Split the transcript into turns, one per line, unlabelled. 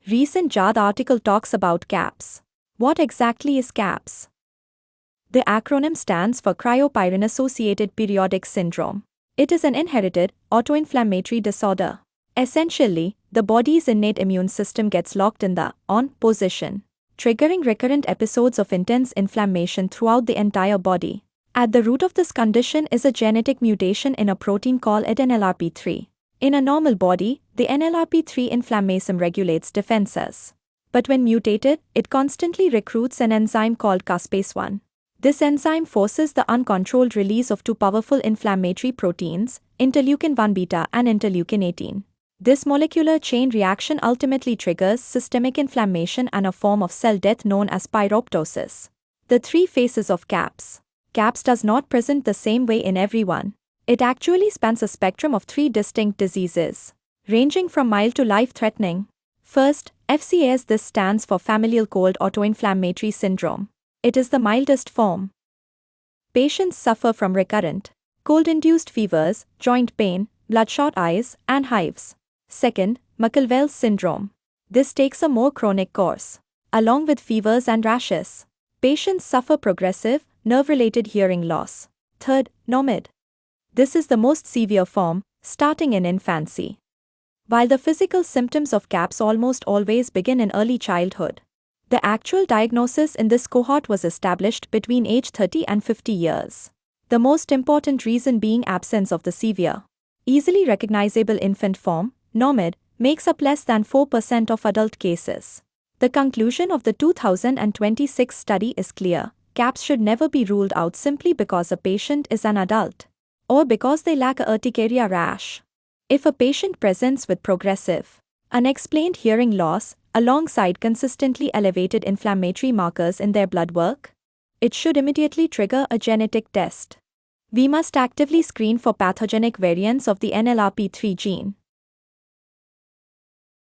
Recent JAD article talks about CAPS. What exactly is CAPS? The acronym stands for Cryopyrin-associated periodic syndrome. It is an inherited, autoinflammatory disorder. Essentially, the body's innate immune system gets locked in the on position, triggering recurrent episodes of intense inflammation throughout the entire body. At the root of this condition is a genetic mutation in a protein called NLRP3. In a normal body, the NLRP3 inflammasome regulates defenses. But when mutated, it constantly recruits an enzyme called caspase-1. This enzyme forces the uncontrolled release of two powerful inflammatory proteins, interleukin-1 beta and interleukin-18. This molecular chain reaction ultimately triggers systemic inflammation and a form of cell death known as pyroptosis. The three phases of CAPS. CAPS does not present the same way in everyone. It actually spans a spectrum of three distinct diseases, ranging from mild to life-threatening. First, FCAS. This stands for familial cold autoinflammatory syndrome. It is the mildest form. Patients suffer from recurrent, cold-induced fevers, joint pain, bloodshot eyes, and hives. Second, McIlvaine's syndrome. This takes a more chronic course, along with fevers and rashes. Patients suffer progressive, nerve-related hearing loss. Third, NOMID. This is the most severe form, starting in infancy. While the physical symptoms of CAPS almost always begin in early childhood, the actual diagnosis in this cohort was established between age 30 and 50 years. The most important reason being absence of the severe, easily recognizable infant form, NOMID, makes up less than 4% of adult cases. The conclusion of the 2026 study is clear: CAPS should never be ruled out simply because a patient is an adult, or because they lack a urticaria rash. If a patient presents with progressive, unexplained hearing loss, alongside consistently elevated inflammatory markers in their blood work, it should immediately trigger a genetic test. We must actively screen for pathogenic variants of the NLRP3 gene.